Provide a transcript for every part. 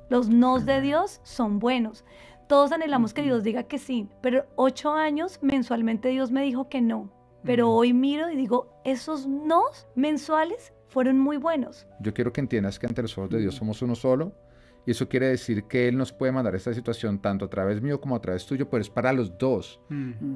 Los nos de Dios son buenos. Todos anhelamos que Dios diga que sí, pero 8 años mensualmente Dios me dijo que no. Pero hoy miro y digo, esos nos mensuales fueron muy buenos. Yo quiero que entiendas que ante los ojos de Dios somos uno solo, y eso quiere decir que Él nos puede mandar esta situación tanto a través mío como a través tuyo, pero es para los dos.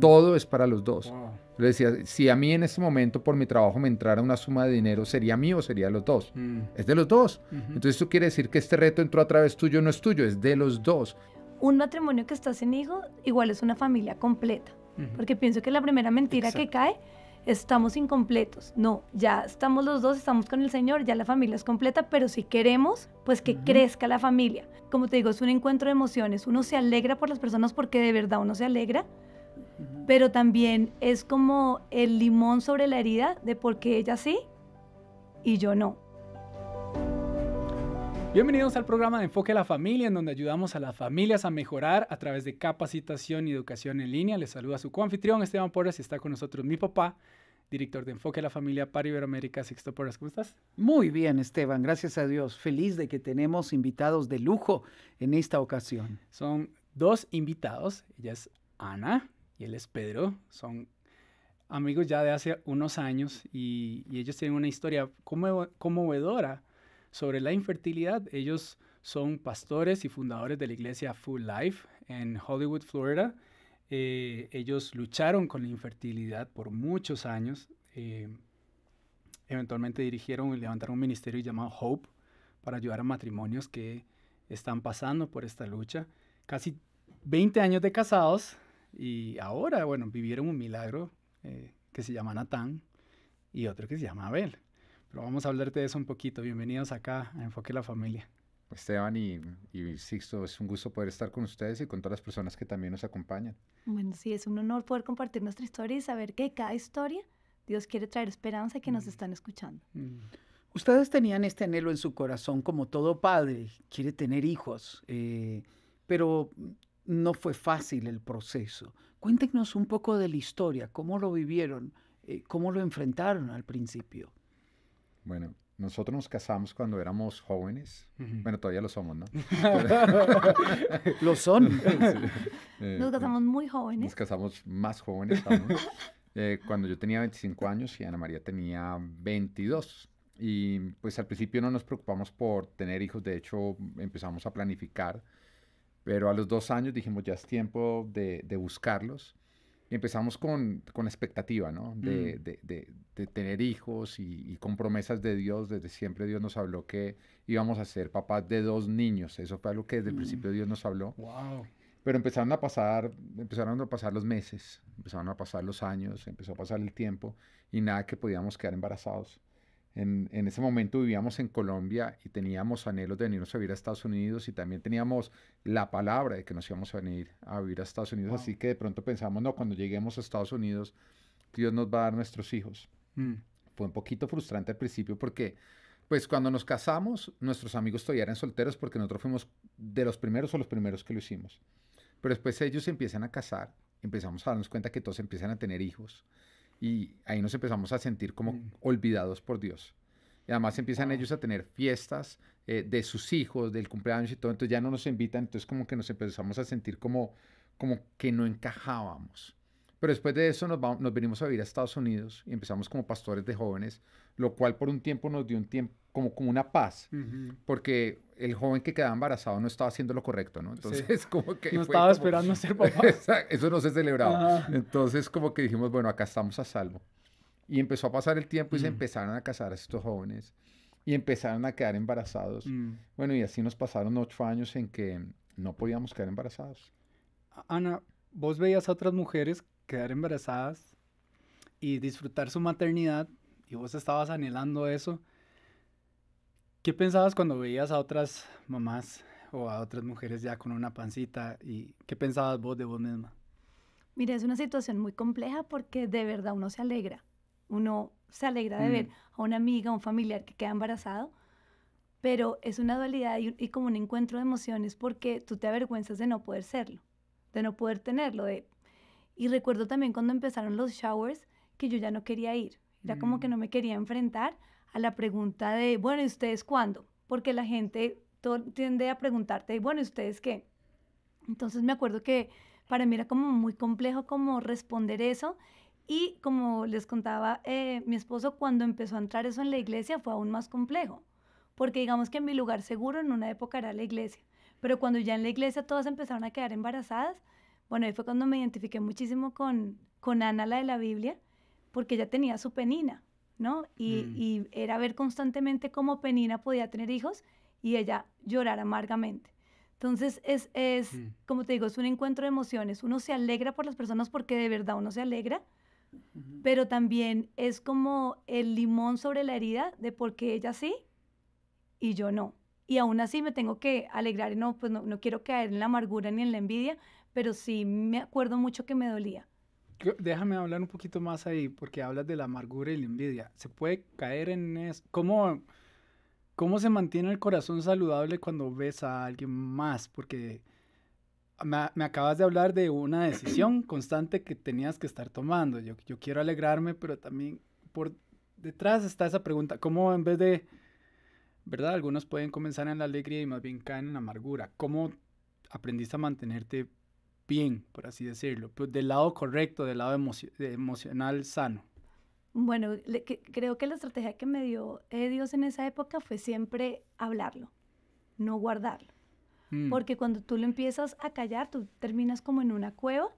Todo es para los dos. Wow. Le decía, si a mí en este momento por mi trabajo me entrara una suma de dinero, ¿sería mío o sería de los dos? Es de los dos. Entonces eso quiere decir que este reto entró a través tuyo, no es tuyo, es de los dos. Un matrimonio que está sin hijos igual es una familia completa. Porque pienso que la primera mentira que cae, estamos incompletos. No, ya estamos los dos, estamos con el Señor, ya la familia es completa, pero si queremos, pues que crezca la familia. Como te digo, es un encuentro de emociones. Uno se alegra por las personas porque de verdad uno se alegra, pero también es como el limón sobre la herida de por qué ella sí y yo no. Bienvenidos al programa de Enfoque a la Familia, en donde ayudamos a las familias a mejorar a través de capacitación y educación en línea. Les saluda su coanfitrión Esteban Porras y está con nosotros mi papá, director de Enfoque a la Familia para Iberoamérica, Sixto Porras. ¿Cómo estás? Muy bien, Esteban, gracias a Dios. Feliz de que tenemos invitados de lujo en esta ocasión. Son dos invitados. Ella es Ana y él es Pedro. Son amigos ya de hace unos años y ellos tienen una historia conmovedora sobre la infertilidad. Ellos son pastores y fundadores de la iglesia Full Life en Hollywood, Florida. Ellos lucharon con la infertilidad por muchos años. Eventualmente dirigieron y levantaron un ministerio llamado Hope para ayudar a matrimonios que están pasando por esta lucha. Casi 20 años de casados y ahora, bueno, vivieron un milagro que se llama Natán y otro que se llama Abel. Pero vamos a hablarte de eso un poquito. Bienvenidos acá a Enfoque a la Familia. Esteban y Sixto, es un gusto poder estar con ustedes y con todas las personas que también nos acompañan. Bueno, sí, es un honor poder compartir nuestra historia y saber que cada historia Dios quiere traer esperanza y que nos están escuchando. Ustedes tenían este anhelo en su corazón, como todo padre, quiere tener hijos, pero no fue fácil el proceso. Cuéntenos un poco de la historia, cómo lo vivieron, cómo lo enfrentaron al principio. Bueno, nosotros nos casamos cuando éramos jóvenes. Bueno, todavía lo somos, ¿no? Lo son. Sí. Nos casamos muy jóvenes. Nos casamos más jóvenes aún. Cuando yo tenía 25 años y Ana María tenía 22. Y pues al principio no nos preocupamos por tener hijos, de hecho empezamos a planificar. Pero a los 2 años dijimos ya es tiempo de buscarlos. Y empezamos con expectativa, ¿no? De tener hijos y con promesas de Dios. Desde siempre Dios nos habló que íbamos a ser papás de 2 niños. Eso fue algo que desde el principio Dios nos habló. Wow. Pero empezaron a pasar los meses, empezaron a pasar los años, empezó a pasar el tiempo y nada que podíamos quedar embarazados. En ese momento vivíamos en Colombia y teníamos anhelos de venirnos a vivir a Estados Unidos y también teníamos la palabra de que nos íbamos a venir a vivir a Estados Unidos. Así que de pronto pensamos, no, cuando lleguemos a Estados Unidos, Dios nos va a dar nuestros hijos. Fue un poquito frustrante al principio porque, pues cuando nos casamos, nuestros amigos todavía eran solteros porque nosotros fuimos de los primeros o los primeros que lo hicimos. Pero después ellos se empiezan a casar, empezamos a darnos cuenta que todos empiezan a tener hijos. Y ahí nos empezamos a sentir como olvidados por Dios. Y además empiezan ellos a tener fiestas de sus hijos, del cumpleaños y todo, entonces ya no nos invitan, entonces como que nos empezamos a sentir como que no encajábamos. Pero después de eso nos venimos a vivir a Estados Unidos y empezamos como pastores de jóvenes, lo cual por un tiempo nos dio un tiempo como una paz, porque el joven que quedaba embarazado no estaba haciendo lo correcto, ¿no? Entonces como que no estaba esperando ser papá. Eso no se celebraba. Entonces como que dijimos, bueno, acá estamos a salvo. Y empezó a pasar el tiempo y se empezaron a casar a estos jóvenes y empezaron a quedar embarazados. Bueno, y así nos pasaron 8 años en que no podíamos quedar embarazados. Ana, vos veías a otras mujeres quedar embarazadas y disfrutar su maternidad y vos estabas anhelando eso. ¿Qué pensabas cuando veías a otras mamás o a otras mujeres ya con una pancita y qué pensabas vos de vos misma? Mira, es una situación muy compleja porque de verdad uno se alegra. Uno se alegra de ver a una amiga, a un familiar que queda embarazado, pero es una dualidad y como un encuentro de emociones porque tú te avergüenzas de no poder serlo, de no poder tenerlo. Y recuerdo también cuando empezaron los showers que yo ya no quería ir. Era como que no me quería enfrentar a la pregunta de, bueno, ¿y ustedes cuándo? Porque la gente todo tiende a preguntarte, bueno, ¿y ustedes qué? Entonces me acuerdo que para mí era como muy complejo como responder eso y como les contaba, mi esposo cuando empezó a entrar eso en la iglesia fue aún más complejo, porque digamos que mi lugar seguro en una época era la iglesia, pero cuando ya en la iglesia todas empezaron a quedar embarazadas, bueno, ahí fue cuando me identifiqué muchísimo con Ana, la de la Biblia, porque ella tenía su Penina, ¿no? Y era ver constantemente cómo Penina podía tener hijos y ella llorar amargamente. Entonces, como te digo, es un encuentro de emociones. Uno se alegra por las personas porque de verdad uno se alegra, pero también es como el limón sobre la herida de por qué ella sí y yo no. Y aún así me tengo que alegrar y no, pues no quiero caer en la amargura ni en la envidia, pero sí me acuerdo mucho que me dolía. Déjame hablar un poquito más ahí, porque hablas de la amargura y la envidia. ¿Se puede caer en eso? ¿Cómo se mantiene el corazón saludable cuando ves a alguien más? Porque me acabas de hablar de una decisión constante que tenías que estar tomando. Yo quiero alegrarme, pero también por detrás está esa pregunta. ¿Cómo en vez de, verdad? Algunos pueden comenzar en la alegría y más bien caen en la amargura. ¿Cómo aprendiste a mantenerte bien, por así decirlo? Pues del lado correcto, del lado emocional sano. Bueno, creo que la estrategia que me dio Dios en esa época fue siempre hablarlo, no guardarlo. Porque cuando tú lo empiezas a callar, tú terminas como en una cueva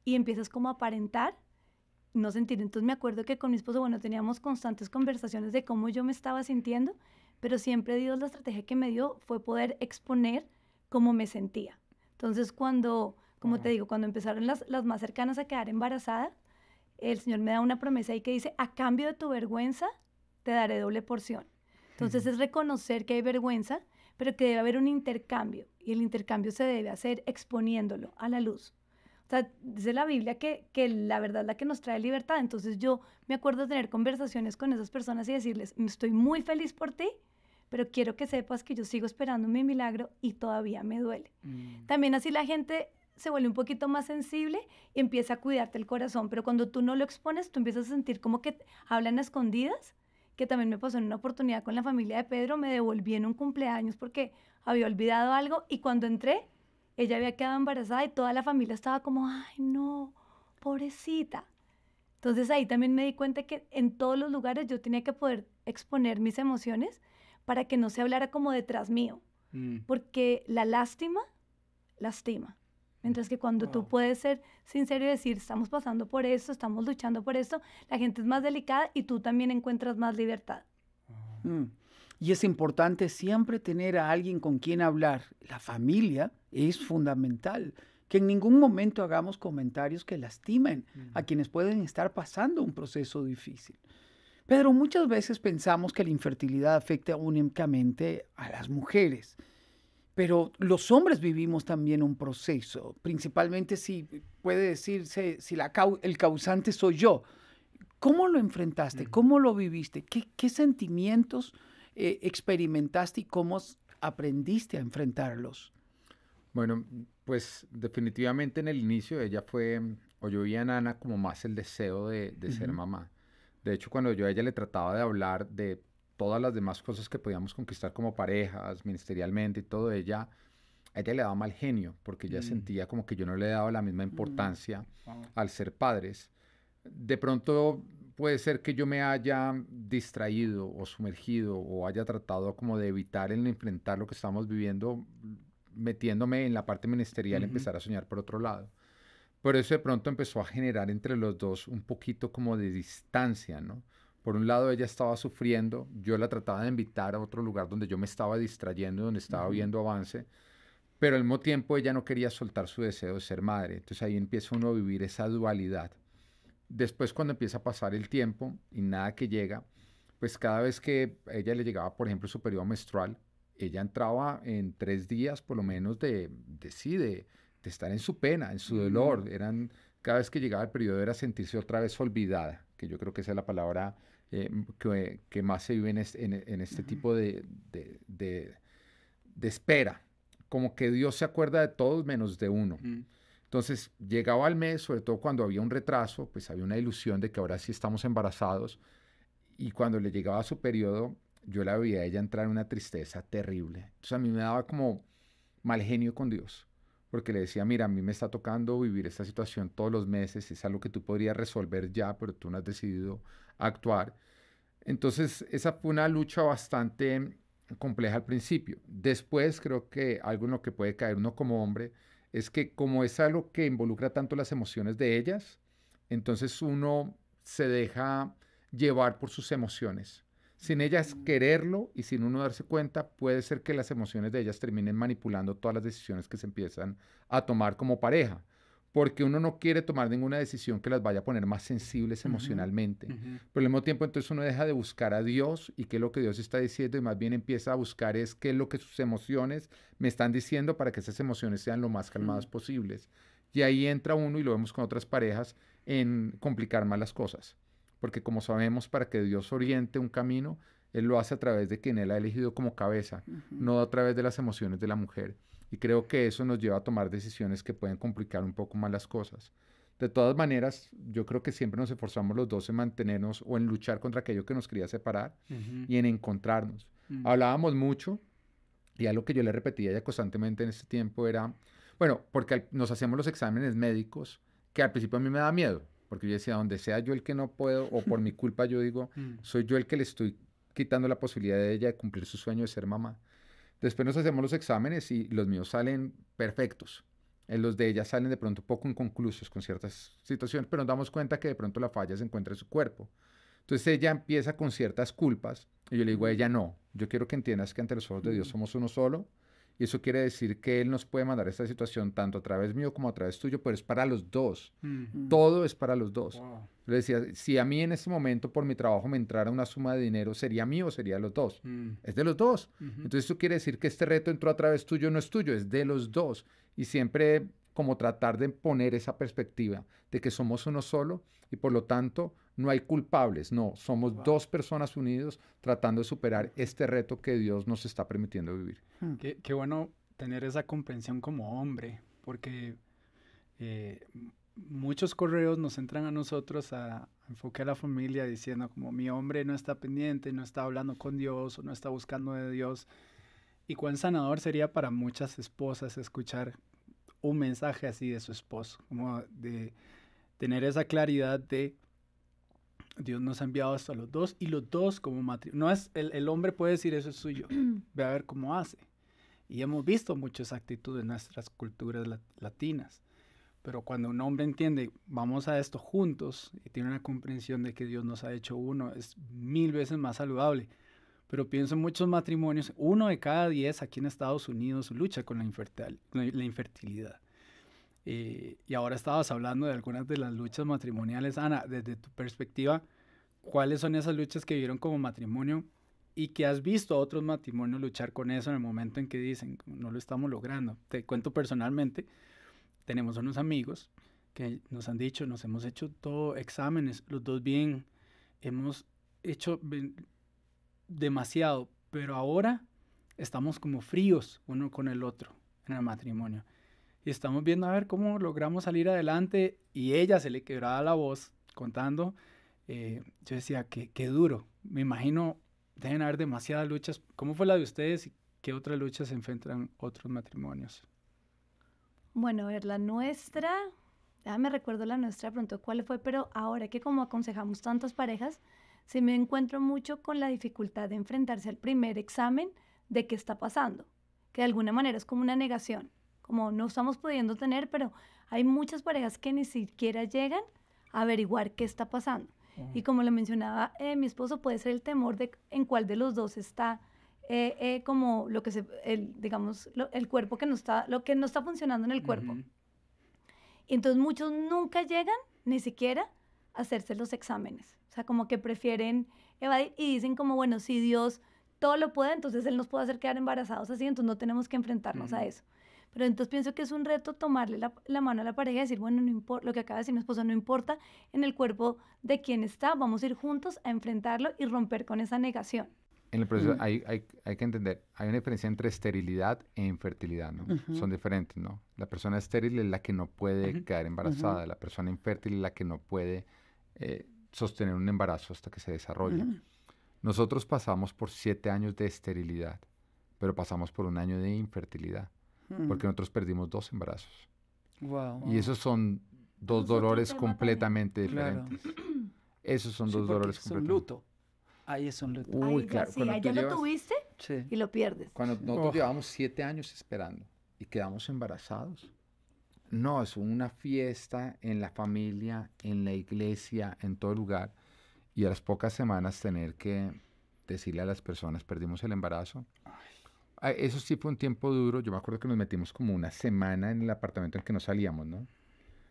y empiezas como a aparentar, no sentir. Entonces me acuerdo que con mi esposo, bueno, teníamos constantes conversaciones de cómo yo me estaba sintiendo, pero siempre Dios la estrategia que me dio fue poder exponer cómo me sentía. Entonces como te digo, cuando empezaron las más cercanas a quedar embarazadas, el Señor me da una promesa ahí que dice, a cambio de tu vergüenza, te daré doble porción. Entonces es reconocer que hay vergüenza, pero que debe haber un intercambio, y el intercambio se debe hacer exponiéndolo a la luz. O sea, dice la Biblia que la verdad es la que nos trae libertad. Entonces yo me acuerdo de tener conversaciones con esas personas y decirles, estoy muy feliz por ti, pero quiero que sepas que yo sigo esperando mi milagro y todavía me duele. También así la gente se vuelve un poquito más sensible y empieza a cuidarte el corazón, pero cuando tú no lo expones, tú empiezas a sentir como que hablan a escondidas, que también me pasó en una oportunidad con la familia de Pedro, me devolví en un cumpleaños porque había olvidado algo y cuando entré, ella había quedado embarazada y toda la familia estaba como, ay no, pobrecita. Entonces ahí también me di cuenta que en todos los lugares yo tenía que poder exponer mis emociones para que no se hablara como detrás mío, porque la lástima lastima. Mientras que cuando tú puedes ser sincero y decir, estamos pasando por esto, estamos luchando por esto, la gente es más delicada y tú también encuentras más libertad. Y es importante siempre tener a alguien con quien hablar. La familia es fundamental. Que en ningún momento hagamos comentarios que lastimen a quienes pueden estar pasando un proceso difícil. Pedro, muchas veces pensamos que la infertilidad afecta únicamente a las mujeres. Pero los hombres vivimos también un proceso, principalmente si puede decirse, si el causante soy yo. ¿Cómo lo enfrentaste? ¿Cómo lo viviste? ¿Qué sentimientos experimentaste y cómo aprendiste a enfrentarlos? Bueno, pues definitivamente en el inicio ella fue, o yo vi a Nana como más el deseo de ser mamá. De hecho, cuando yo a ella le trataba de hablar de todas las demás cosas que podíamos conquistar como parejas, ministerialmente y todo, a ella le daba mal genio, porque ella sentía como que yo no le daba la misma importancia al ser padres. De pronto puede ser que yo me haya distraído o sumergido o haya tratado como de evitar el enfrentar lo que estamos viviendo, metiéndome en la parte ministerial, empezar a soñar por otro lado. Por eso de pronto empezó a generar entre los dos un poquito como de distancia, ¿no? Por un lado ella estaba sufriendo, yo la trataba de invitar a otro lugar donde yo me estaba distrayendo, donde estaba viendo avance, pero al mismo tiempo ella no quería soltar su deseo de ser madre. Entonces ahí empieza uno a vivir esa dualidad. Después cuando empieza a pasar el tiempo y nada que llega, pues cada vez que a ella le llegaba, por ejemplo, su periodo menstrual, ella entraba en 3 días por lo menos de estar en su pena, en su dolor. Cada vez que llegaba el periodo era sentirse otra vez olvidada, que yo creo que esa es la palabra que más se vive en este tipo de espera, como que Dios se acuerda de todos menos de uno. Entonces llegaba al mes, sobre todo cuando había un retraso, pues había una ilusión de que ahora sí estamos embarazados, y cuando le llegaba su periodo, yo la veía a ella entrar en una tristeza terrible. Entonces a mí me daba como mal genio con Dios, porque le decía, mira, a mí me está tocando vivir esta situación todos los meses, es algo que tú podrías resolver ya, pero tú no has decidido actuar. Entonces esa fue una lucha bastante compleja al principio. Después creo que algo en lo que puede caer uno como hombre es que como es algo que involucra tanto las emociones de ellas, entonces uno se deja llevar por sus emociones. Sin ellas quererlo y sin uno darse cuenta, puede ser que las emociones de ellas terminen manipulando todas las decisiones que se empiezan a tomar como pareja, porque uno no quiere tomar ninguna decisión que las vaya a poner más sensibles emocionalmente. Pero al mismo tiempo, entonces uno deja de buscar a Dios y qué es lo que Dios está diciendo y más bien empieza a buscar es qué es lo que sus emociones me están diciendo para que esas emociones sean lo más calmadas posibles. Y ahí entra uno, y lo vemos con otras parejas, en complicar más las cosas. Porque como sabemos, para que Dios oriente un camino, Él lo hace a través de quien Él ha elegido como cabeza, no a través de las emociones de la mujer. Y creo que eso nos lleva a tomar decisiones que pueden complicar un poco más las cosas. De todas maneras, yo creo que siempre nos esforzamos los dos en mantenernos o en luchar contra aquello que nos quería separar y en encontrarnos. Hablábamos mucho y algo que yo le repetía a ella constantemente en este tiempo era, bueno, porque nos hacemos los exámenes médicos, que al principio a mí me da miedo. Porque yo decía, donde sea yo el que no puedo, o por mi culpa yo digo, soy yo el que le estoy quitando la posibilidad de ella de cumplir su sueño de ser mamá. Después nos hacemos los exámenes y los míos salen perfectos. Los de ella salen de pronto un poco inconclusos con ciertas situaciones, pero nos damos cuenta que de pronto la falla se encuentra en su cuerpo. Entonces ella empieza con ciertas culpas y yo le digo a ella, no, yo quiero que entiendas que ante los ojos de Dios somos uno solo. Y eso quiere decir que Él nos puede mandar esta situación tanto a través mío como a través tuyo, pero es para los dos. Todo es para los dos. Wow. Le decía, si a mí en este momento por mi trabajo me entrara una suma de dinero, ¿sería mío o sería de los dos? Es de los dos. Entonces eso quiere decir que este reto entró a través tuyo, no es tuyo, es de los dos. Y siempre como tratar de poner esa perspectiva de que somos uno solo y por lo tanto no hay culpables, no, somos dos personas unidos tratando de superar este reto que Dios nos está permitiendo vivir. Qué bueno tener esa comprensión como hombre, porque muchos correos nos entran a nosotros a enfocar a la familia diciendo como mi hombre no está pendiente, no está hablando con Dios o no está buscando de Dios. Y cuán sanador sería para muchas esposas escuchar un mensaje así de su esposo, como de tener esa claridad de Dios nos ha enviado hasta los dos y los dos como matrimonio. No es el hombre puede decir eso es suyo, ve a ver cómo hace. Y hemos visto muchas actitudes en nuestras culturas latinas. Pero cuando un hombre entiende, vamos a esto juntos y tiene una comprensión de que Dios nos ha hecho uno, es 1000 veces más saludable. Pero pienso en muchos matrimonios, 1 de cada 10 aquí en Estados Unidos lucha con la infertilidad. Y ahora estabas hablando de algunas de las luchas matrimoniales. Ana, desde tu perspectiva, ¿cuáles son esas luchas que vivieron como matrimonio y que has visto a otros matrimonios luchar con eso en el momento en que dicen, no lo estamos logrando? Te cuento personalmente, tenemos unos amigos que nos han dicho, nos hemos hecho todo exámenes, los dos bien, hemos hecho demasiado, pero ahora estamos como fríos uno con el otro en el matrimonio. Y estamos viendo a ver cómo logramos salir adelante y ella se le quebraba la voz contando. Yo decía, qué duro. Me imagino, deben haber demasiadas luchas. ¿Cómo fue la de ustedes y qué otras luchas se enfrentan otros matrimonios? Bueno, a ver, la nuestra, ya me recuerdo la nuestra, pronto cuál fue, pero ahora que como aconsejamos tantas parejas, sí me encuentro mucho con la dificultad de enfrentarse al primer examen de qué está pasando, que de alguna manera es como una negación. Como no estamos pudiendo tener, pero hay muchas parejas que ni siquiera llegan a averiguar qué está pasando. Y como le mencionaba mi esposo, puede ser el temor de en cuál de los dos está como lo que digamos, el cuerpo que no está, lo que no está funcionando en el cuerpo. Y entonces muchos nunca llegan ni siquiera a hacerse los exámenes. O sea, como que prefieren evadir y dicen como, bueno, si Dios todo lo puede, entonces Él nos puede hacer quedar embarazados así, entonces no tenemos que enfrentarnos a eso. Pero entonces pienso que es un reto tomarle la mano a la pareja y decir, bueno, no importa, lo que acaba de decir mi esposo, no importa en el cuerpo de quién está, vamos a ir juntos a enfrentarlo y romper con esa negación. En el proceso hay que entender, hay una diferencia entre esterilidad e infertilidad, ¿no? Son diferentes, ¿no? La persona estéril es la que no puede quedar embarazada, la persona infértil es la que no puede sostener un embarazo hasta que se desarrolle. Nosotros pasamos por 7 años de esterilidad, pero pasamos por un año de infertilidad, porque nosotros perdimos 2 embarazos. Wow. Y esos son 2 dolores completamente Claro. diferentes. Esos son Sí, 2 porque dolores es un completamente. luto. Ahí es un luto. Uy, Ahí claro. sí, Cuando ahí tú ya lo llevas- tuviste Sí. y lo pierdes. Cuando nosotros llevamos 7 años esperando y quedamos embarazados, no, es una fiesta en la familia, en la iglesia, en todo lugar. Y a las pocas semanas tener que decirle a las personas, perdimos el embarazo. Eso sí fue un tiempo duro. Yo me acuerdo que nos metimos como una semana en el apartamento en que no salíamos, ¿no?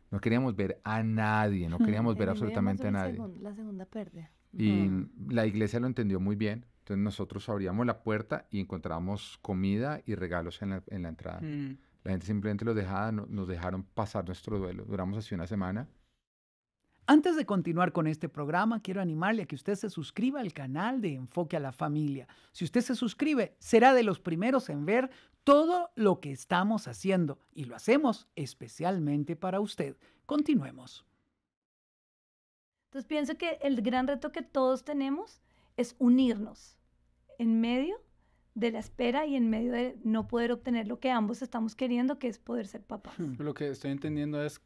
No queríamos ver a nadie, no queríamos ver A mí me dio más absolutamente a nadie. la segunda pérdida. Y la iglesia lo entendió muy bien. Entonces nosotros abríamos la puerta y encontrábamos comida y regalos en la entrada. La gente simplemente nos dejaron pasar nuestro duelo. Duramos así una semana. Antes de continuar con este programa, quiero animarle a que usted se suscriba al canal de Enfoque a la Familia. Si usted se suscribe, será de los primeros en ver todo lo que estamos haciendo y lo hacemos especialmente para usted. Continuemos. Entonces pienso que el gran reto que todos tenemos es unirnos en medio de la espera y en medio de no poder obtener lo que ambos estamos queriendo, que es poder ser papás. Lo que estoy entendiendo es,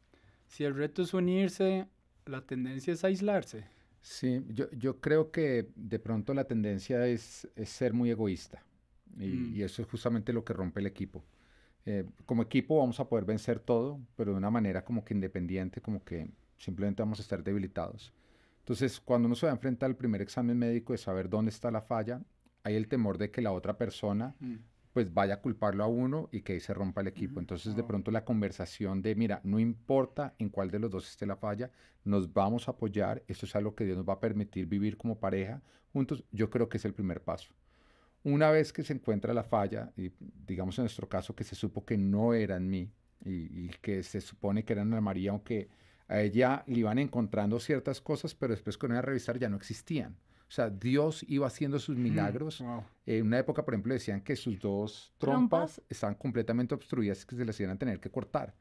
si el reto es unirse, la tendencia es aislarse. Sí, yo creo que de pronto la tendencia es ser muy egoísta. Y eso es justamente lo que rompe el equipo. Como equipo vamos a poder vencer todo, pero de una manera como que independiente, como que simplemente vamos a estar debilitados. Entonces, cuando uno se va a enfrentar al primer examen médico de saber dónde está la falla, hay el temor de que la otra persona pues vaya a culparlo a uno y que ahí se rompa el equipo. Entonces, de pronto la conversación de, mira, no importa en cuál de los dos esté la falla, nos vamos a apoyar, esto es algo que Dios nos va a permitir vivir como pareja juntos, yo creo que es el primer paso. Una vez que se encuentra la falla, y digamos en nuestro caso que se supo que no era en mí y que se supone que era en Ana María, aunque a ella le iban encontrando ciertas cosas, pero después cuando iba a revisar ya no existían. O sea, Dios iba haciendo sus milagros. Wow. En una época, por ejemplo, decían que sus 2 trompas estaban completamente obstruidas, que se las iban a tener que cortar.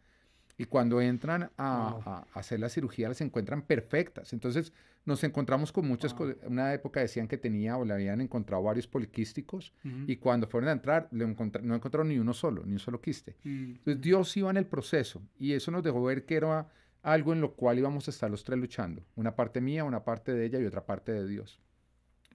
Y cuando entran a hacer la cirugía, las encuentran perfectas. Entonces, nos encontramos con muchas cosas. En una época decían que tenía o le habían encontrado varios poliquísticos. Y cuando fueron a entrar, no encontraron ni uno solo, ni un solo quiste. Entonces, Dios iba en el proceso. Y eso nos dejó ver que era algo en lo cual íbamos a estar los 3 luchando. Una parte mía, una parte de ella y otra parte de Dios.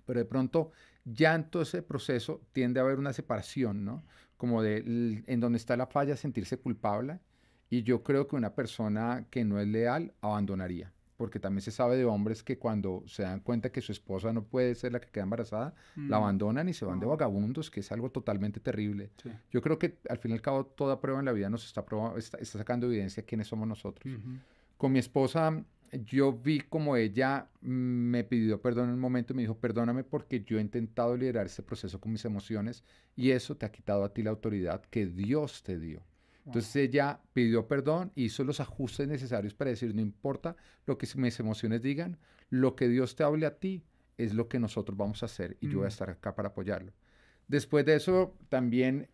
Pero de pronto, ya en todo ese proceso tiende a haber una separación, ¿no? Como en donde está la falla, sentirse culpable. Y yo creo que una persona que no es leal abandonaría, porque también se sabe de hombres que cuando se dan cuenta que su esposa no puede ser la que queda embarazada, la abandonan y se van de vagabundos, que es algo totalmente terrible. Sí. Yo creo que al fin y al cabo toda prueba en la vida nos está sacando evidencia de quiénes somos nosotros. Con mi esposa yo vi como ella me pidió perdón en un momento y me dijo, perdóname porque yo he intentado liderar este proceso con mis emociones y eso te ha quitado a ti la autoridad que Dios te dio. Entonces ella pidió perdón, hizo los ajustes necesarios para decir, no importa lo que mis emociones digan, lo que Dios te hable a ti es lo que nosotros vamos a hacer y yo voy a estar acá para apoyarlo. Después de eso también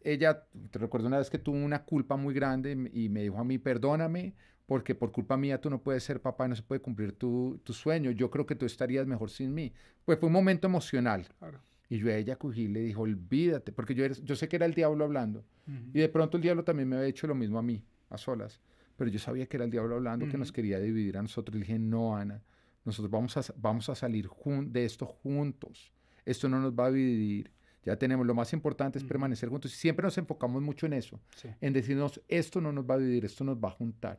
ella, te recuerdo una vez que tuvo una culpa muy grande y me dijo a mí, perdóname, porque por culpa mía tú no puedes ser papá y no se puede cumplir tu sueño, yo creo que tú estarías mejor sin mí. Pues fue un momento emocional. Claro. Y yo a ella cogí y le dije, olvídate, porque yo sé que era el diablo hablando. Y de pronto el diablo también me había hecho lo mismo a mí, a solas. Pero yo sabía que era el diablo hablando, que nos quería dividir a nosotros. Y le dije, no, Ana, nosotros vamos a salir de esto juntos. Esto no nos va a dividir. Ya tenemos, lo más importante es permanecer juntos. Y siempre nos enfocamos mucho en eso, en decirnos, esto no nos va a dividir, esto nos va a juntar.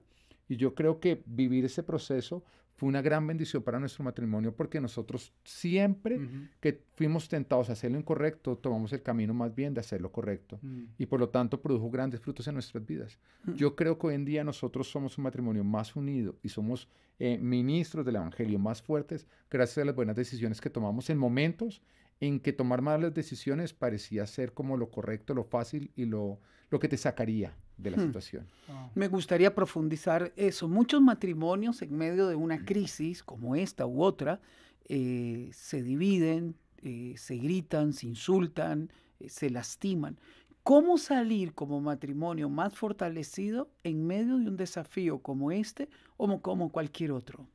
Y yo creo que vivir ese proceso fue una gran bendición para nuestro matrimonio porque nosotros siempre que fuimos tentados a hacer lo incorrecto, tomamos el camino más bien de hacer lo correcto. Y por lo tanto produjo grandes frutos en nuestras vidas. Yo creo que hoy en día nosotros somos un matrimonio más unido y somos ministros del evangelio más fuertes gracias a las buenas decisiones que tomamos en momentos en que tomar malas decisiones parecía ser como lo correcto, lo fácil y lo que te sacaría de la situación. Me gustaría profundizar eso. Muchos matrimonios en medio de una crisis como esta u otra se dividen, se gritan, se insultan, se lastiman. ¿Cómo salir como matrimonio más fortalecido en medio de un desafío como este o como cualquier otro?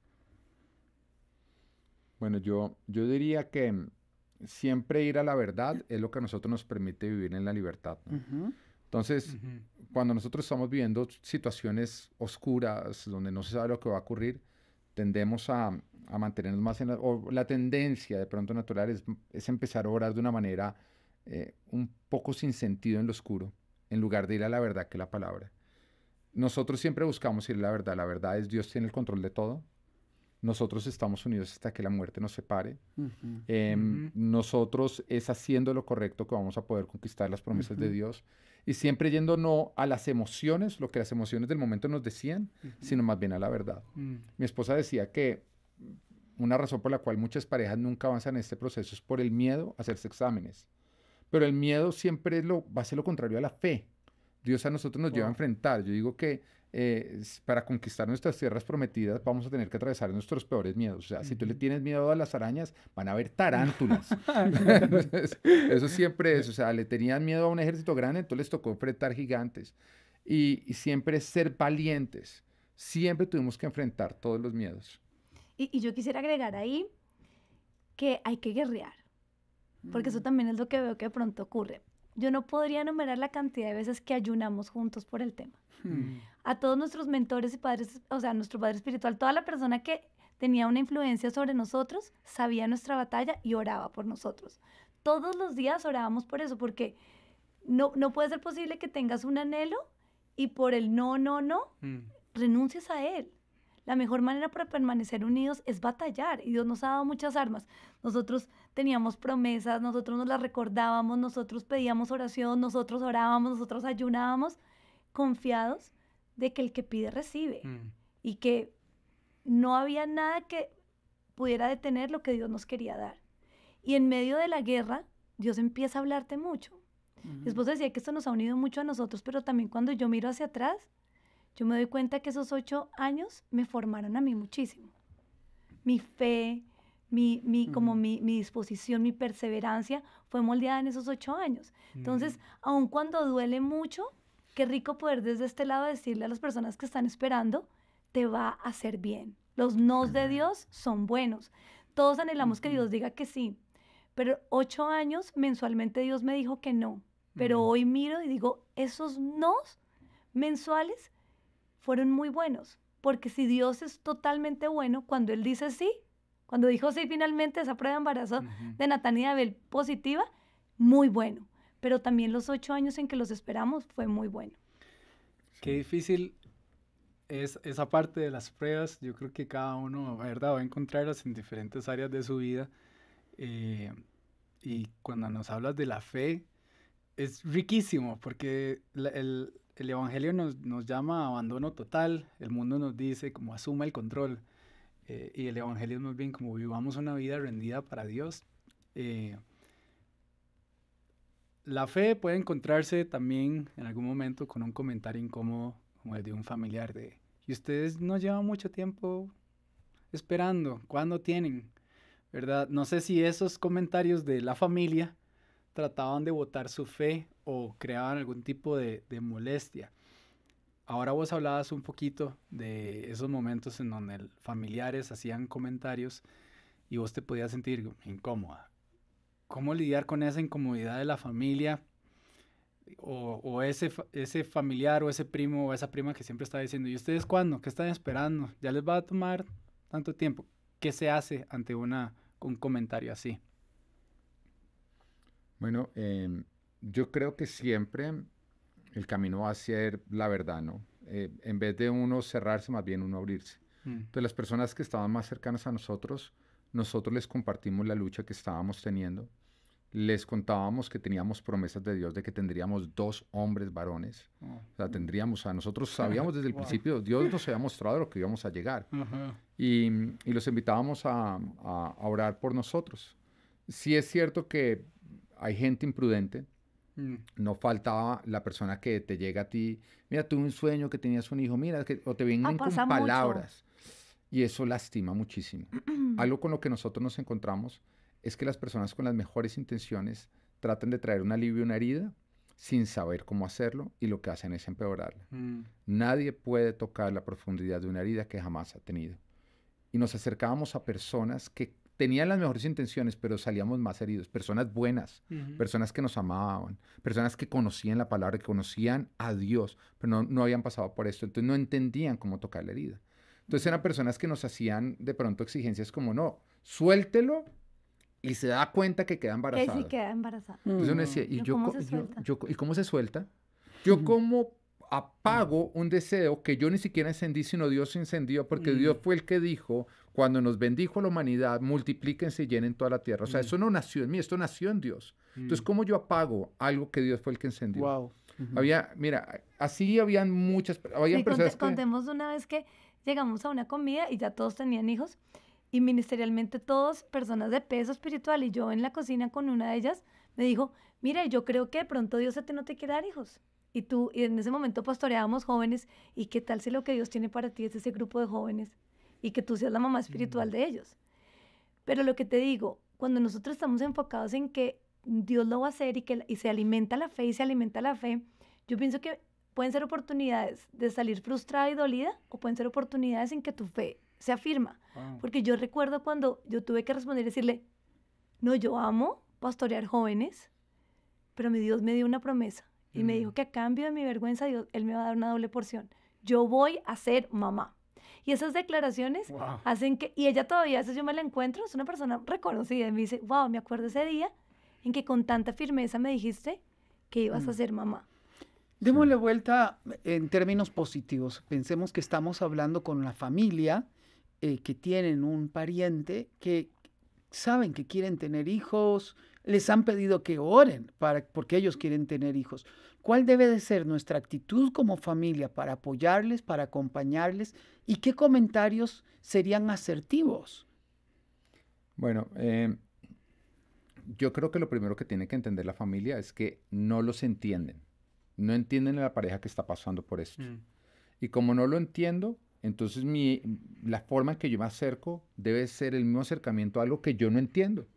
Bueno, yo diría que siempre ir a la verdad es lo que a nosotros nos permite vivir en la libertad, ¿no? Ujú. Entonces, cuando nosotros estamos viviendo situaciones oscuras, donde no se sabe lo que va a ocurrir, tendemos a mantenernos más o la tendencia de pronto natural es empezar a orar de una manera un poco sin sentido en lo oscuro, en lugar de ir a la verdad que es la palabra. Nosotros siempre buscamos ir a la verdad es Dios tiene el control de todo. Nosotros estamos unidos hasta que la muerte nos separe. Ujú. Nosotros es haciendo lo correcto que vamos a poder conquistar las promesas de Dios. Y siempre yendo no a las emociones, lo que las emociones del momento nos decían, sino más bien a la verdad. Mi esposa decía que una razón por la cual muchas parejas nunca avanzan en este proceso es por el miedo a hacerse exámenes. Pero el miedo siempre va a ser lo contrario a la fe. Dios a nosotros nos lleva a enfrentar. Yo digo que para conquistar nuestras tierras prometidas vamos a tener que atravesar nuestros peores miedos. O sea, si tú le tienes miedo a las arañas, van a haber tarántulas. Entonces, eso siempre es. O sea, le tenían miedo a un ejército grande, entonces les tocó enfrentar gigantes. Y siempre ser valientes. Siempre tuvimos que enfrentar todos los miedos. Y yo quisiera agregar ahí que hay que guerrear, porque eso también es lo que veo que de pronto ocurre. Yo no podría enumerar la cantidad de veces que ayunamos juntos por el tema. A todos nuestros mentores y padres, o sea, nuestro padre espiritual, toda la persona que tenía una influencia sobre nosotros, sabía nuestra batalla y oraba por nosotros. Todos los días orábamos por eso, porque no puede ser posible que tengas un anhelo y por el no, renuncies a él. La mejor manera para permanecer unidos es batallar y Dios nos ha dado muchas armas. Nosotros teníamos promesas, nosotros nos las recordábamos, nosotros pedíamos oración, nosotros orábamos, nosotros ayunábamos, confiados de que el que pide recibe y que no había nada que pudiera detener lo que Dios nos quería dar. Y en medio de la guerra, Dios empieza a hablarte mucho. Mi esposa decía que esto nos ha unido mucho a nosotros, pero también cuando yo miro hacia atrás, yo me doy cuenta que esos 8 años me formaron a mí muchísimo. Mi fe, mi disposición, mi perseverancia fue moldeada en esos 8 años. Entonces, aun cuando duele mucho, qué rico poder desde este lado decirle a las personas que están esperando, te va a hacer bien. Los nos de Dios son buenos. Todos anhelamos que Dios diga que sí, pero 8 años mensualmente Dios me dijo que no. Pero hoy miro y digo, esos nos mensuales fueron muy buenos, porque si Dios es totalmente bueno, cuando Él dice sí, cuando dijo sí finalmente, esa prueba de embarazo de Natán y de Abel positiva, muy bueno, pero también los 8 años en que los esperamos fue muy bueno. Qué difícil es esa parte de las pruebas. Yo creo que cada uno, ¿verdad?, va a encontrarlas en diferentes áreas de su vida, y cuando nos hablas de la fe, es riquísimo, porque el Evangelio nos llama a abandono total. El mundo nos dice como asuma el control, y el Evangelio es más bien como vivamos una vida rendida para Dios. La fe puede encontrarse también en algún momento con un comentario incómodo como el de un familiar y ustedes no llevan mucho tiempo esperando, ¿cuándo tienen? ¿Verdad? No sé si esos comentarios de la familia trataban de botar su fe o creaban algún tipo de molestia. Ahora vos hablabas un poquito de esos momentos en donde familiares hacían comentarios y vos te podías sentir incómoda. ¿Cómo lidiar con esa incomodidad de la familia o ese familiar o ese primo o esa prima que siempre está diciendo, ¿y ustedes cuándo? ¿Qué están esperando? ¿Ya les va a tomar tanto tiempo? ¿Qué se hace ante un comentario así? Bueno, yo creo que siempre el camino va a ser la verdad, ¿no? En vez de uno cerrarse, más bien uno abrirse. Entonces, las personas que estaban más cercanas a nosotros les compartimos la lucha que estábamos teniendo. Les contábamos que teníamos promesas de Dios de que tendríamos 2 hombres varones. O sea, nosotros sabíamos desde el principio, Dios nos había mostrado lo que íbamos a llegar. Y los invitábamos a orar por nosotros. Sí es cierto que hay gente imprudente. No faltaba la persona que te llega a ti, mira, tuve un sueño que tenías un hijo, mira, o te vienen con palabras. Y eso lastima muchísimo. Algo con lo que nosotros nos encontramos es que las personas con las mejores intenciones tratan de traer un alivio a una herida sin saber cómo hacerlo y lo que hacen es empeorarla. Nadie puede tocar la profundidad de una herida que jamás ha tenido. Y nos acercábamos a personas que tenían las mejores intenciones, pero salíamos más heridos. Personas buenas, personas que nos amaban, personas que conocían la palabra, que conocían a Dios, pero no habían pasado por esto, entonces no entendían cómo tocar la herida. Entonces eran personas que nos hacían de pronto exigencias como, no, suéltelo y se da cuenta que queda embarazada. Que sí queda embarazada. Entonces uno decía, ¿y ¿Cómo se suelta? ¿y cómo se suelta? Yo cómo apago un deseo que yo ni siquiera encendí, sino Dios encendió, porque Dios fue el que dijo, cuando nos bendijo a la humanidad, multiplíquense y llenen toda la tierra. O sea, eso no nació en mí, esto nació en Dios. Entonces, ¿cómo yo apago algo que Dios fue el que encendió? Wow. Mira, así habían personas contemos una vez que llegamos a una comida y ya todos tenían hijos, y ministerialmente todos, personas de peso espiritual, y yo en la cocina con una de ellas, me dijo, mira, yo creo que de pronto Dios no te quiere dar hijos. Y en ese momento pastoreábamos jóvenes, y qué tal si lo que Dios tiene para ti es ese grupo de jóvenes, y que tú seas la mamá espiritual de ellos. Pero lo que te digo, cuando nosotros estamos enfocados en que Dios lo va a hacer y se alimenta la fe y se alimenta la fe, yo pienso que pueden ser oportunidades de salir frustrada y dolida, o pueden ser oportunidades en que tu fe se afirma. Wow. Porque yo recuerdo cuando yo tuve que responder y decirle, no, yo amo pastorear jóvenes, pero mi Dios me dio una promesa y me dijo que a cambio de mi vergüenza, Él me va a dar una doble porción. Yo voy a ser mamá. Y esas declaraciones hacen que, y ella todavía, a veces yo me la encuentro, es una persona reconocida, y me dice, wow, me acuerdo ese día en que con tanta firmeza me dijiste que ibas a ser mamá. Démosle vuelta en términos positivos. Pensemos que estamos hablando con una familia que tienen un pariente que saben que quieren tener hijos, les han pedido que oren porque ellos quieren tener hijos. ¿Cuál debe de ser nuestra actitud como familia para apoyarles, para acompañarles? ¿Y qué comentarios serían asertivos? Bueno, yo creo que lo primero que tiene que entender la familia es que no los entienden. No entienden a la pareja que está pasando por esto. Y como no lo entiendo, entonces la forma en que yo me acerco debe ser el mismo acercamiento a algo que yo no entiendo.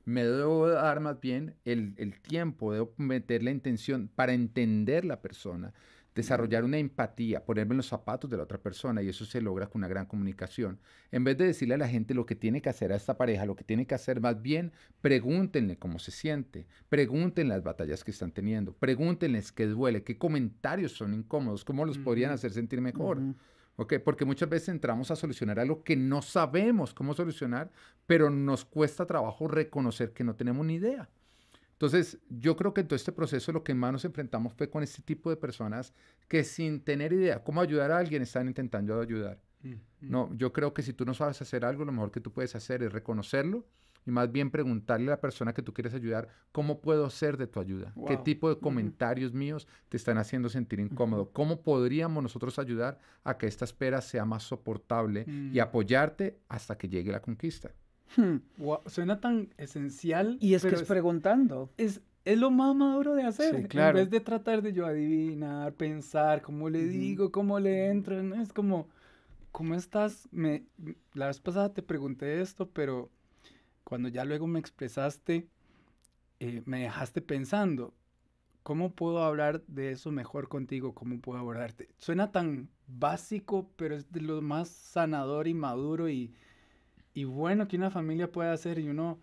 Me debo dar más bien el tiempo, debo meter la intención para entender la persona, desarrollar una empatía, ponerme en los zapatos de la otra persona, y eso se logra con una gran comunicación. En vez de decirle a la gente lo que tiene que hacer a esta pareja, lo que tiene que hacer, más bien pregúntenle cómo se siente, pregúntenle las batallas que están teniendo, pregúntenles qué duele, qué comentarios son incómodos, cómo los podrían hacer sentir mejor. Okay, porque muchas veces entramos a solucionar algo que no sabemos cómo solucionar, pero nos cuesta trabajo reconocer que no tenemos ni idea. Entonces, yo creo que en todo este proceso lo que más nos enfrentamos fue con este tipo de personas que sin tener idea cómo ayudar a alguien están intentando ayudar. No, yo creo que si tú no sabes hacer algo, lo mejor que tú puedes hacer es reconocerlo y más bien preguntarle a la persona que tú quieres ayudar, ¿cómo puedo ser de tu ayuda? Wow. ¿Qué tipo de comentarios míos te están haciendo sentir incómodo? ¿Cómo podríamos nosotros ayudar a que esta espera sea más soportable y apoyarte hasta que llegue la conquista? Wow, suena tan esencial. Y es que es preguntando. Es lo más maduro de hacer. Sí, claro. En vez de tratar de yo adivinar, pensar, cómo le digo, cómo le entro. ¿No? Es como, ¿cómo estás? La vez pasada te pregunté esto, pero cuando ya luego me expresaste, me dejaste pensando, ¿cómo puedo hablar de eso mejor contigo? ¿Cómo puedo abordarte? Suena tan básico, pero es de lo más sanador y maduro y bueno que una familia puede hacer, y uno,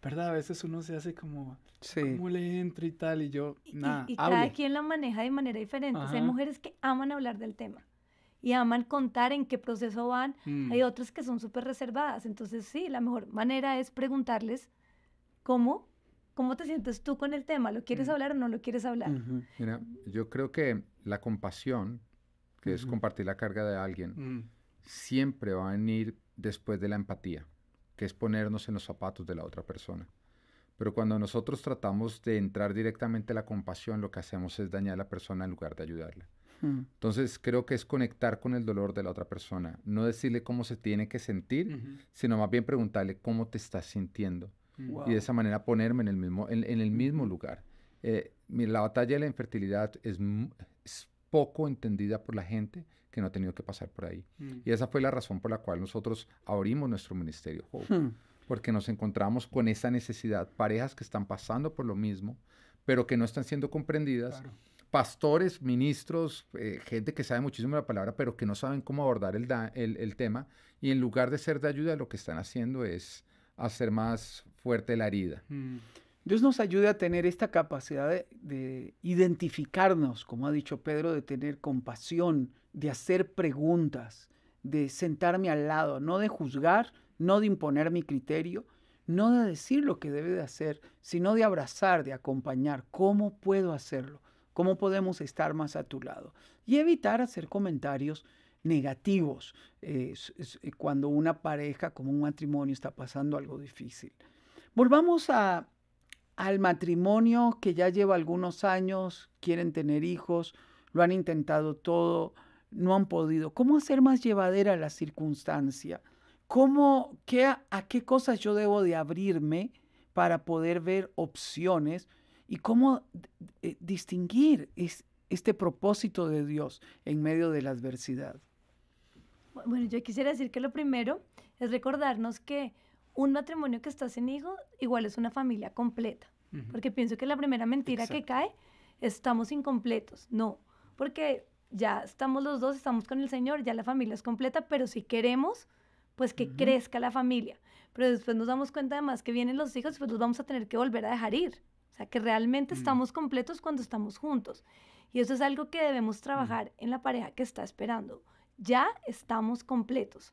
¿verdad? A veces uno se hace como, ¿cómo le entro y tal? Y yo, nada, y cada quien lo maneja de manera diferente. O sea, hay mujeres que aman hablar del tema y aman contar en qué proceso van. Hay otras que son súper reservadas. Entonces, sí, la mejor manera es preguntarles ¿cómo te sientes tú con el tema? ¿Lo quieres hablar o no lo quieres hablar? Mira, yo creo que la compasión, que es compartir la carga de alguien, siempre va a venir después de la empatía, que es ponernos en los zapatos de la otra persona. Pero cuando nosotros tratamos de entrar directamente a la compasión, lo que hacemos es dañar a la persona en lugar de ayudarla. Entonces, creo que es conectar con el dolor de la otra persona, no decirle cómo se tiene que sentir, sino más bien preguntarle cómo te estás sintiendo. Y de esa manera ponerme en el mismo lugar. Mira, la batalla de la infertilidad es poco entendida por la gente que no ha tenido que pasar por ahí. Y esa fue la razón por la cual nosotros abrimos nuestro ministerio Hope, porque nos encontramos con esa necesidad, parejas que están pasando por lo mismo, pero que no están siendo comprendidas, pastores, ministros, gente que sabe muchísimo de la palabra, pero que no saben cómo abordar el tema, y en lugar de ser de ayuda, lo que están haciendo es hacer más fuerte la herida. Dios nos ayude a tener esta capacidad de identificarnos, como ha dicho Pedro, de tener compasión, de hacer preguntas, de sentarme al lado, no de juzgar, no de imponer mi criterio, no de decir lo que debe de hacer, sino de abrazar, de acompañar. ¿Cómo puedo hacerlo? ¿Cómo podemos estar más a tu lado? Y evitar hacer comentarios negativos cuando una pareja, como un matrimonio, está pasando algo difícil. Volvamos al matrimonio que ya lleva algunos años, quieren tener hijos, lo han intentado todo, no han podido. ¿Cómo hacer más llevadera la circunstancia? ¿A qué cosas yo debo de abrirme para poder ver opciones? ¿Y cómo distinguir este propósito de Dios en medio de la adversidad? Bueno, yo quisiera decir que lo primero es recordarnos que un matrimonio que está sin hijos igual es una familia completa. Porque pienso que la primera mentira que cae, estamos incompletos. No, porque ya estamos los dos, estamos con el Señor, ya la familia es completa, pero si queremos, pues que crezca la familia. Pero después nos damos cuenta además que vienen los hijos y pues los vamos a tener que volver a dejar ir. O sea, que realmente estamos completos cuando estamos juntos. Y eso es algo que debemos trabajar en la pareja que está esperando. Ya estamos completos.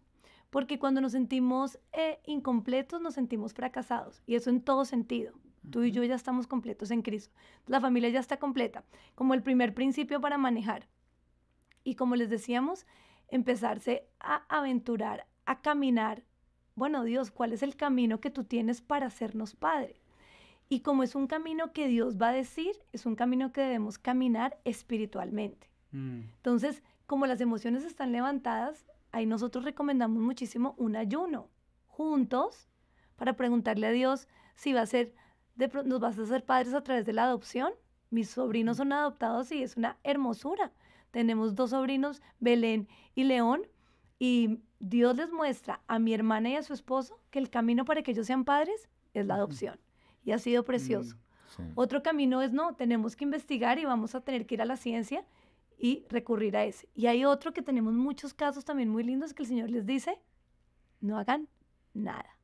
Porque cuando nos sentimos incompletos, nos sentimos fracasados. Y eso en todo sentido. Tú y yo ya estamos completos en Cristo. La familia ya está completa. Como el primer principio para manejar. Y como les decíamos, empezarse a aventurar, a caminar. Bueno, Dios, ¿cuál es el camino que tú tienes para hacernos padre? Y como es un camino que Dios va a decir, es un camino que debemos caminar espiritualmente. Entonces, como las emociones están levantadas, ahí nosotros recomendamos muchísimo un ayuno juntos para preguntarle a Dios si nos vas a hacer padres a través de la adopción. Mis sobrinos son adoptados y es una hermosura. Tenemos 2 sobrinos, Belén y León, y Dios les muestra a mi hermana y a su esposo que el camino para que ellos sean padres es la adopción. Y ha sido precioso. Sí. Otro camino es no, tenemos que investigar y vamos a tener que ir a la ciencia y recurrir a ese. Y hay otro que tenemos muchos casos también muy lindos que el Señor les dice, no hagan nada.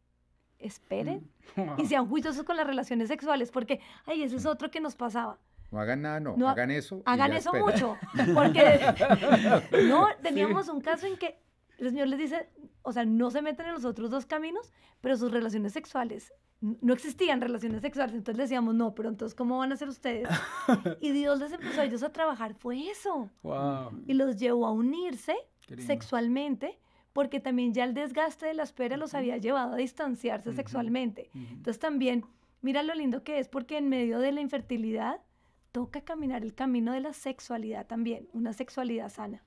Esperen y sean juiciosos con las relaciones sexuales, porque, ese es otro que nos pasaba. No hagan nada, no hagan eso. Hagan eso mucho, porque no, teníamos un caso en que el Señor les dice, o sea, no se meten en los otros 2 caminos, pero sus relaciones sexuales, no existían relaciones sexuales, entonces le decíamos, no, pero entonces, ¿cómo van a hacer ustedes? Y Dios les empezó a ellos a trabajar, fue eso. Wow. Y los llevó a unirse sexualmente, porque también ya el desgaste de la espera los había llevado a distanciarse sexualmente. Entonces también, mira lo lindo que es, porque en medio de la infertilidad, toca caminar el camino de la sexualidad también, una sexualidad sana.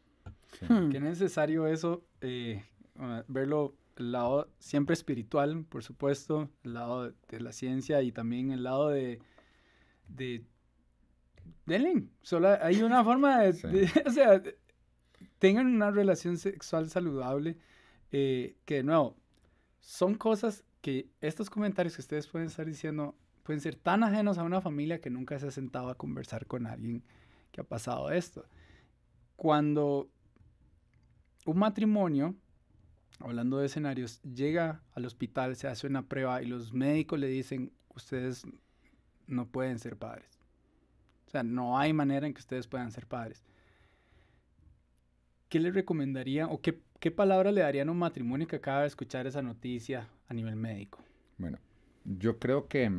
Sí. Qué necesario eso, verlo el lado siempre espiritual, por supuesto, el lado de la ciencia y también el lado de solo hay una forma o sea, tengan una relación sexual saludable, que de nuevo, son cosas que estos comentarios que ustedes pueden estar diciendo pueden ser tan ajenos a una familia que nunca se ha sentado a conversar con alguien que ha pasado esto. Cuando un matrimonio, hablando de escenarios, llega al hospital, se hace una prueba y los médicos le dicen, ustedes no pueden ser padres. O sea, no hay manera en que ustedes puedan ser padres. ¿Qué le recomendarían o qué palabra le darían a un matrimonio que acaba de escuchar esa noticia a nivel médico? Bueno, yo creo que,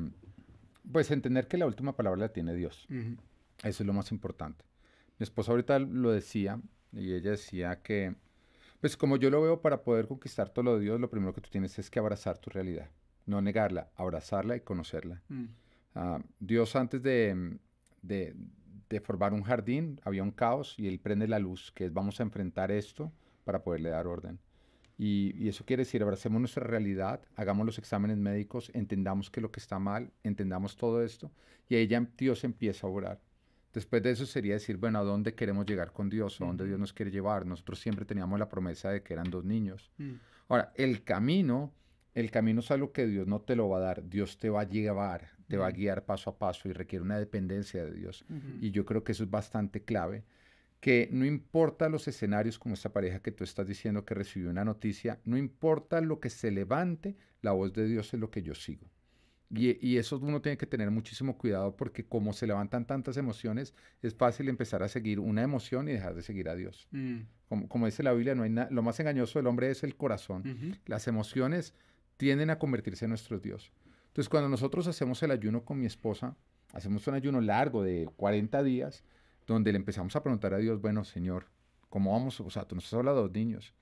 pues, entender que la última palabra la tiene Dios. Eso es lo más importante. Mi esposa ahorita lo decía, y ella decía que, pues, como yo lo veo, para poder conquistar todo lo de Dios, lo primero que tú tienes es que abrazar tu realidad. No negarla, abrazarla y conocerla. Dios, antes de formar un jardín, había un caos y Él prende la luz, que es vamos a enfrentar esto para poderle dar orden. Y eso quiere decir, abracemos nuestra realidad, hagamos los exámenes médicos, entendamos que lo que está mal, entendamos todo esto, y ahí ya Dios empieza a orar. Después de eso sería decir, bueno, ¿a dónde queremos llegar con Dios? ¿A dónde Dios nos quiere llevar? Nosotros siempre teníamos la promesa de que eran 2 niños. Ahora, el camino es algo que Dios no te lo va a dar, Dios te va a llevar, te va a guiar paso a paso y requiere una dependencia de Dios. Y yo creo que eso es bastante clave, que no importa los escenarios como esta pareja que tú estás diciendo que recibió una noticia, no importa lo que se levante, la voz de Dios es lo que yo sigo. Y eso uno tiene que tener muchísimo cuidado porque como se levantan tantas emociones, es fácil empezar a seguir una emoción y dejar de seguir a Dios. Como dice la Biblia, no hay lo más engañoso del hombre es el corazón. Las emociones tienden a convertirse en nuestro Dios. Entonces, cuando nosotros hacemos el ayuno con mi esposa, hacemos un ayuno largo de 40 días, donde le empezamos a preguntar a Dios, bueno, Señor, ¿cómo vamos? O sea, tú nos has hablado de 2 niños.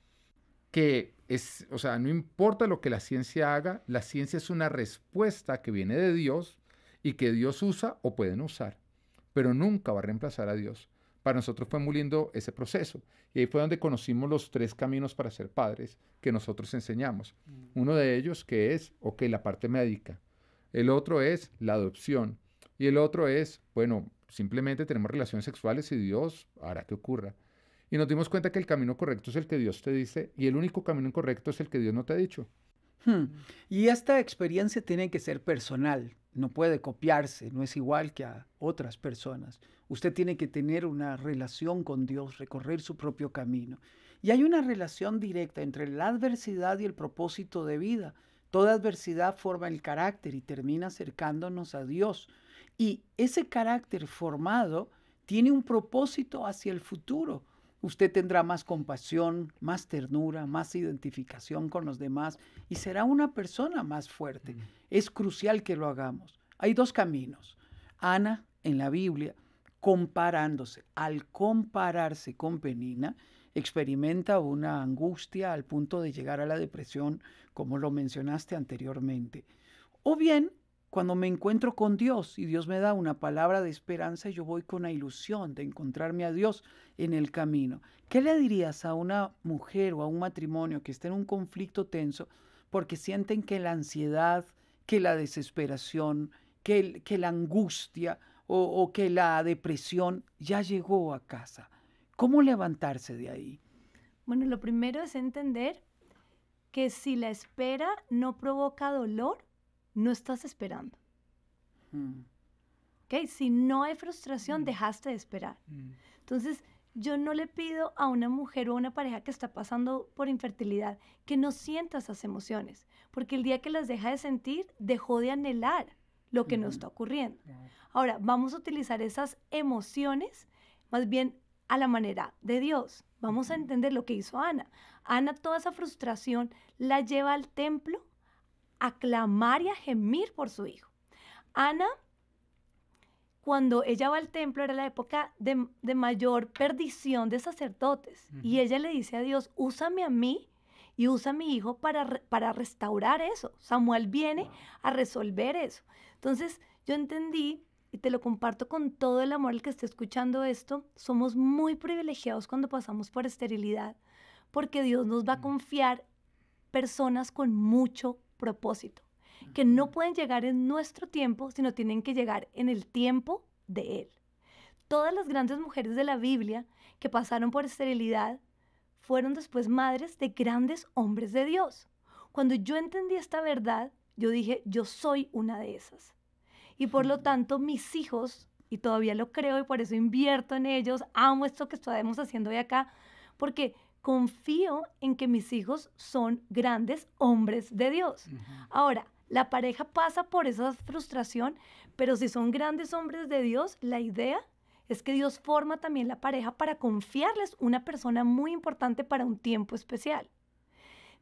O sea, no importa lo que la ciencia haga, la ciencia es una respuesta que viene de Dios y que Dios usa o pueden usar, pero nunca va a reemplazar a Dios. Para nosotros fue muy lindo ese proceso y ahí fue donde conocimos los 3 caminos para ser padres que nosotros enseñamos. Uno de ellos que es, la parte médica, el otro es la adopción y el otro es, bueno, simplemente tenemos relaciones sexuales y Dios hará que ocurra. Y nos dimos cuenta que el camino correcto es el que Dios te dice y el único camino incorrecto es el que Dios no te ha dicho. Y esta experiencia tiene que ser personal, no puede copiarse, no es igual que a otras personas. Usted tiene que tener una relación con Dios, recorrer su propio camino. Y hay una relación directa entre la adversidad y el propósito de vida. Toda adversidad forma el carácter y termina acercándonos a Dios. Y ese carácter formado tiene un propósito hacia el futuro. Usted tendrá más compasión, más ternura, más identificación con los demás y será una persona más fuerte. Es crucial que lo hagamos. Hay 2 caminos. Ana, en la Biblia, comparándose. Al compararse con Penina, experimenta una angustia al punto de llegar a la depresión, como lo mencionaste anteriormente. O bien, cuando me encuentro con Dios y Dios me da una palabra de esperanza, yo voy con la ilusión de encontrarme a Dios en el camino. ¿Qué le dirías a una mujer o a un matrimonio que está en un conflicto tenso porque sienten que la ansiedad, que la desesperación, que la angustia o que la depresión ya llegó a casa? ¿Cómo levantarse de ahí? Bueno, lo primero es entender que si la espera no provoca dolor, no estás esperando. ¿Okay? Si no hay frustración, dejaste de esperar. Entonces, yo no le pido a una mujer o a una pareja que está pasando por infertilidad que no sienta esas emociones, porque el día que las deja de sentir, dejó de anhelar lo que no está ocurriendo. Ahora, vamos a utilizar esas emociones más bien a la manera de Dios. Vamos a entender lo que hizo Ana. Ana, toda esa frustración la lleva al templo a clamar y a gemir por su hijo. Ana, cuando ella va al templo, era la época de mayor perdición de sacerdotes. Y ella le dice a Dios, úsame a mí y usa a mi hijo para restaurar eso. Samuel viene a resolver eso. Entonces, yo entendí, y te lo comparto con todo el amor al que esté escuchando esto, somos muy privilegiados cuando pasamos por esterilidad, porque Dios nos va a confiar personas con mucho propósito, que no pueden llegar en nuestro tiempo, sino tienen que llegar en el tiempo de Él. Todas las grandes mujeres de la Biblia que pasaron por esterilidad fueron después madres de grandes hombres de Dios. Cuando yo entendí esta verdad, yo dije, yo soy una de esas. Y por lo tanto, mis hijos, y todavía lo creo y por eso invierto en ellos, amo esto que estamos haciendo hoy acá, porque confío en que mis hijos son grandes hombres de Dios. Ahora, la pareja pasa por esa frustración, pero si son grandes hombres de Dios, la idea es que Dios forma también la pareja para confiarles una persona muy importante para un tiempo especial.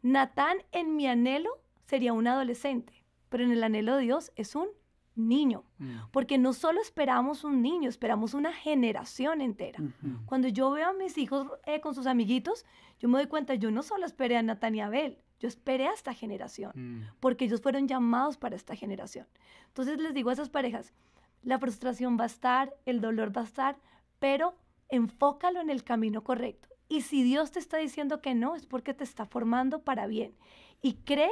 Natán, en mi anhelo, sería un adolescente, pero en el anhelo de Dios es un niño, porque no solo esperamos un niño, esperamos una generación entera. Cuando yo veo a mis hijos con sus amiguitos, yo me doy cuenta, yo no solo esperé a Natán y a Abel, yo esperé a esta generación, porque ellos fueron llamados para esta generación. Entonces les digo a esas parejas, la frustración va a estar, el dolor va a estar, pero enfócalo en el camino correcto. Y si Dios te está diciendo que no, es porque te está formando para bien. Y cree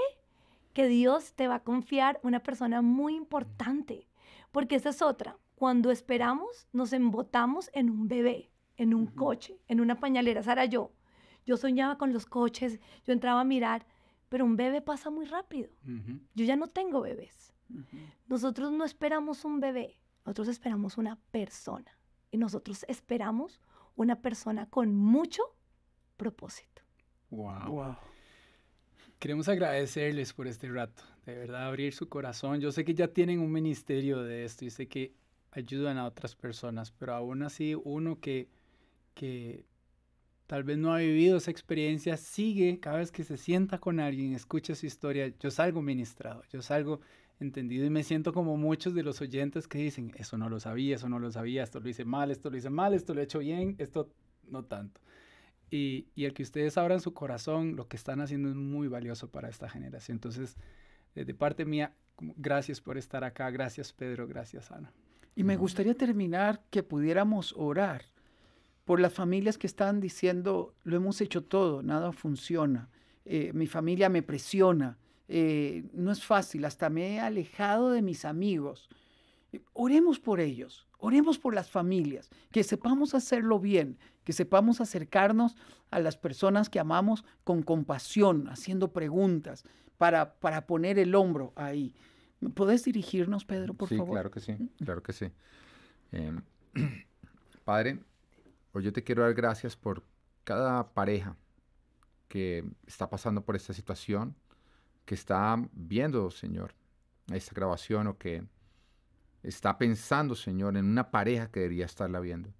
que Dios te va a confiar una persona muy importante, porque esa es otra. Cuando esperamos, nos embotamos en un bebé, en un coche, en una pañalera. Sara, yo soñaba con los coches, yo entraba a mirar, pero un bebé pasa muy rápido. Yo ya no tengo bebés. Nosotros no esperamos un bebé, nosotros esperamos una persona. Y nosotros esperamos una persona con mucho propósito. Wow. Wow. Queremos agradecerles por este rato, de verdad abrir su corazón. Yo sé que ya tienen un ministerio de esto y sé que ayudan a otras personas, pero aún así uno que tal vez no ha vivido esa experiencia, sigue cada vez que se sienta con alguien, escucha su historia, yo salgo ministrado, yo salgo entendido y me siento como muchos de los oyentes que dicen, eso no lo sabía, esto lo hice mal, esto lo he hecho bien, esto no tanto. Y el que ustedes abran su corazón, lo que están haciendo es muy valioso para esta generación. Entonces, de parte mía, gracias por estar acá. Gracias, Pedro. Gracias, Ana. Y me gustaría terminar que pudiéramos orar por las familias que están diciendo, lo hemos hecho todo, nada funciona. Mi familia me presiona. No es fácil, hasta me he alejado de mis amigos. Oremos por ellos, oremos por las familias, que sepamos hacerlo bien, que sepamos acercarnos a las personas que amamos con compasión, haciendo preguntas para poner el hombro ahí. ¿Puedes dirigirnos, Pedro, por favor? Sí, claro que sí, claro que sí. Padre, hoy yo te quiero dar gracias por cada pareja que está pasando por esta situación, que está viendo, Señor, esta grabación o que está pensando, Señor, en una pareja que debería estarla viendo.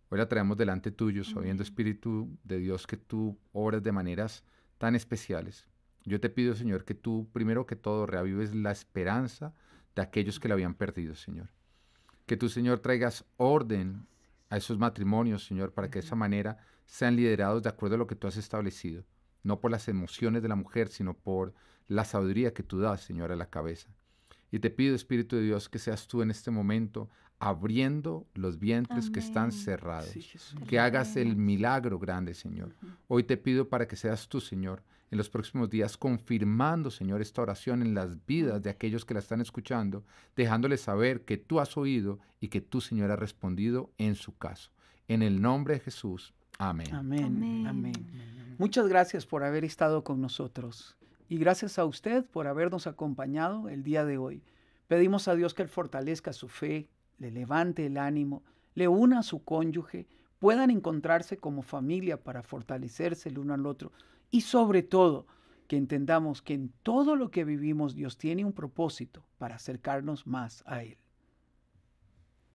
Hoy la traemos delante tuyo, sabiendo, Espíritu de Dios, que tú obras de maneras tan especiales. Yo te pido, Señor, que tú, primero que todo, reavives la esperanza de aquellos que la habían perdido, Señor. Que tú, Señor, traigas orden a esos matrimonios, Señor, para que de esa manera sean liderados de acuerdo a lo que tú has establecido. No por las emociones de la mujer, sino por la sabiduría que tú das, Señor, a la cabeza. Y te pido, Espíritu de Dios, que seas tú en este momento abriendo los vientres que están cerrados. Sí, Jesús. Que hagas el milagro grande, Señor. Hoy te pido para que seas tú, Señor, en los próximos días confirmando, Señor, esta oración en las vidas de aquellos que la están escuchando, dejándoles saber que tú has oído y que tú, Señor, has respondido en su caso. En el nombre de Jesús. Amén. Amén. Amén. Amén. Muchas gracias por haber estado con nosotros. Y gracias a usted por habernos acompañado el día de hoy. Pedimos a Dios que Él fortalezca su fe, le levante el ánimo, le una a su cónyuge, puedan encontrarse como familia para fortalecerse el uno al otro y sobre todo que entendamos que en todo lo que vivimos Dios tiene un propósito para acercarnos más a Él.